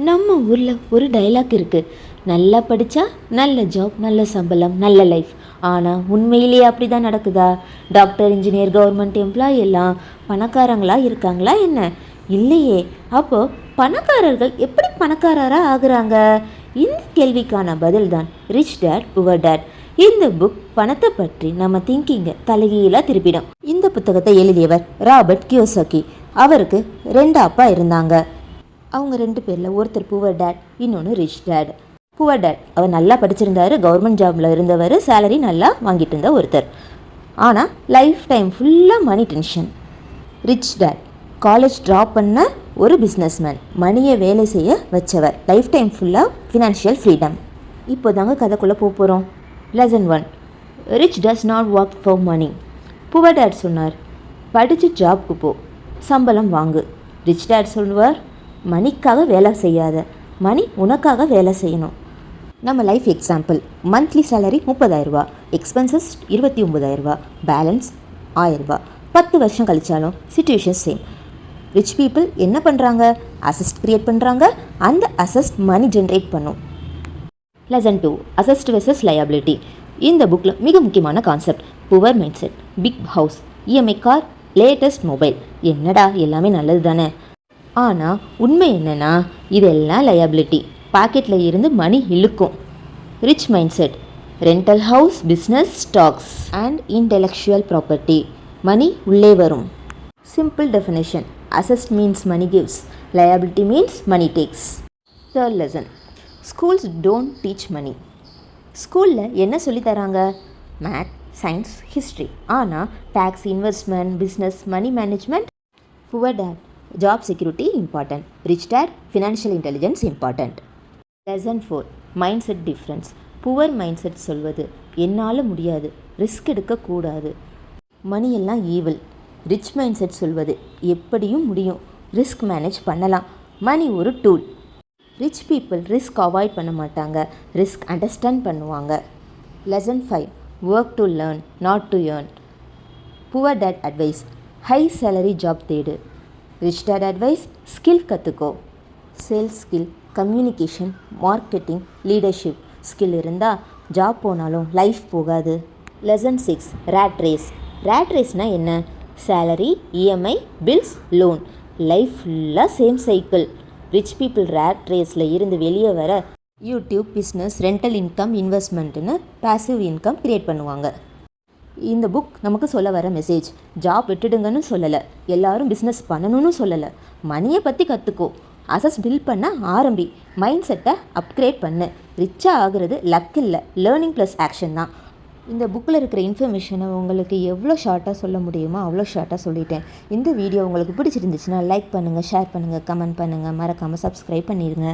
நம்ம ஊரில் ஒரு டைலாக் இருக்குது, நல்லா படித்தா நல்ல ஜாப், நல்ல சம்பளம், நல்ல லைஃப். ஆனால் உண்மையிலேயே அப்படி தான் நடக்குதா? டாக்டர், இன்ஜினியர், கவர்மெண்ட் எம்ப்ளாயி எல்லாம் பணக்காரங்களாக இருக்காங்களா என்ன? இல்லையே. அப்போது பணக்காரர்கள் எப்படி பணக்காரராக ஆகுறாங்க? இந்த கேள்விக்கான பதில் தான் ரிச் டேட் புவர் டேட். இந்த புக் பணத்தை பற்றி நம்ம திங்கிங்கை தலைகீழாக திருப்பிடும். இந்த புத்தகத்தை எழுதியவர் ராபர்ட் கியோசாகி. அவருக்கு 2 அப்பா இருந்தாங்க. அவங்க 2 பேரில் ஒருத்தர் புவர் டேட், இன்னொன்று ரிச் டேட். புவர் டேட் அவர் நல்லா படிச்சிருந்தார், கவர்மெண்ட் ஜாபில் இருந்தவர், சேலரி நல்லா வாங்கிட்டு இருந்த ஒருத்தர். ஆனால் லைஃப் டைம் ஃபுல்லாக money tension. Rich dad college drop பண்ண ஒரு பிஸ்னஸ்மேன், மணியை வேலை செய்ய வச்சவர், லைஃப் டைம் ஃபுல்லாக ஃபினான்ஷியல் ஃப்ரீடம். இப்போ தாங்க கதைக்குள்ளே போகிறோம். Lesson 1, rich does not work for money. Poor dad சொன்னார், படித்து ஜாப்க்கு போ, சம்பளம் வாங்கு. ரிச் டேட் சொல்வார், மணிக்காக வேலை செய்யாத, மணி உனக்காக வேலை செய்யணும். நம்ம லைஃப் எக்ஸாம்பிள், மந்த்லி சேலரி 30,000 ரூபா, எக்ஸ்பென்சஸ் 29,000 ரூபா, பேலன்ஸ் 1000 ரூபா. 10 வருஷம் கழிச்சாலும் சிச்சுவேஷன் சேம். ரிச் பீப்புள் என்ன பண்ணுறாங்க? அசஸ்ட் க்ரியேட் பண்ணுறாங்க. அந்த அசஸ்ட் மணி ஜென்ரேட் பண்ணும். Lesson 2, asset versus liability. இந்த புக்கில் மிக முக்கியமான concept, poor mind set. Big house, EMI car, latest mobile. என்னடா எல்லாமே நல்லது தானே. ஆனால் உண்மை என்னென்னா இதெல்லாம் லயபிலிட்டி. பாக்கெட்டில் இருந்து மணி இழுக்கும். Rich mind set, rental house, business, stocks and intellectual property. Money உள்ளே வரும். Simple definition, asset means money gives, liability means money takes. Third lesson, schools don't teach money. ஸ்கூலில் என்ன சொல்லித்தராங்க? Math, science, history. ஆனால் tax, investment, business, money management. Poor dad, job security important. Rich dad, financial intelligence important. Lesson 4, mind set difference. Poor mind set சொல்வது, என்னால் முடியாது, risk எடுக்கக்கூடாது, மணியெல்லாம் evil. Rich mind set சொல்வது, எப்படியும் முடியும், ரிஸ்க் மேனேஜ் பண்ணலாம், மணி ஒரு tool. Rich people risk avoid பண்ண மாட்டாங்க, ரிஸ்க் அண்டர்ஸ்டாண்ட் பண்ணுவாங்க. Lesson 5, work to learn, not to earn. Poor dad advice, high salary job தேடு. ரிச் டேட் அட்வைஸ், ஸ்கில் கற்றுக்கோ. Sales skill, communication, marketing, leadership skill இருந்தால் job போனாலும் life போகாது. Lesson 6, rat race. Rat ரேஸ்னால் என்ன? Salary, EMI, bills, loan, life ஃபுல்லாக same cycle. Rich people rate ரேஸில் இருந்து வெளியே வர யூடியூப், பிஸ்னஸ், ரெண்டல் இன்கம், இன்வெஸ்ட்மெண்ட்டுன்னு பேசிவ் இன்கம் க்ரியேட் பண்ணுவாங்க. இந்த புக் நமக்கு சொல்ல வர மெசேஜ், ஜாப் விட்டுடுங்கன்னு சொல்லலை, எல்லாரும் பிஸ்னஸ் பண்ணணும்னு சொல்லலை, மணியை பற்றி கற்றுக்கோ, அசஸ் பில்ட் பண்ண ஆரம்பி, மைண்ட் செட்டை அப்கிரேட் பண்ணு. ரிச்சாக ஆகிறது லக் இல்லை, லேர்னிங் ப்ளஸ் ஆக்ஷன் தான். இந்த புக்கில் இருக்கிற இன்ஃபர்மேஷனை உங்களுக்கு எவ்வளோ ஷார்ட்டாக சொல்ல முடியுமோ அவ்வளோ ஷார்ட்டாக சொல்லிட்டேன். இந்த வீடியோ உங்களுக்கு பிடிச்சிருந்துச்சுன்னா லைக் பண்ணுங்கள், ஷேர் பண்ணுங்கள், கமெண்ட் பண்ணுங்கள், மறக்காமல் சப்ஸ்கிரைப் பண்ணிடுங்க.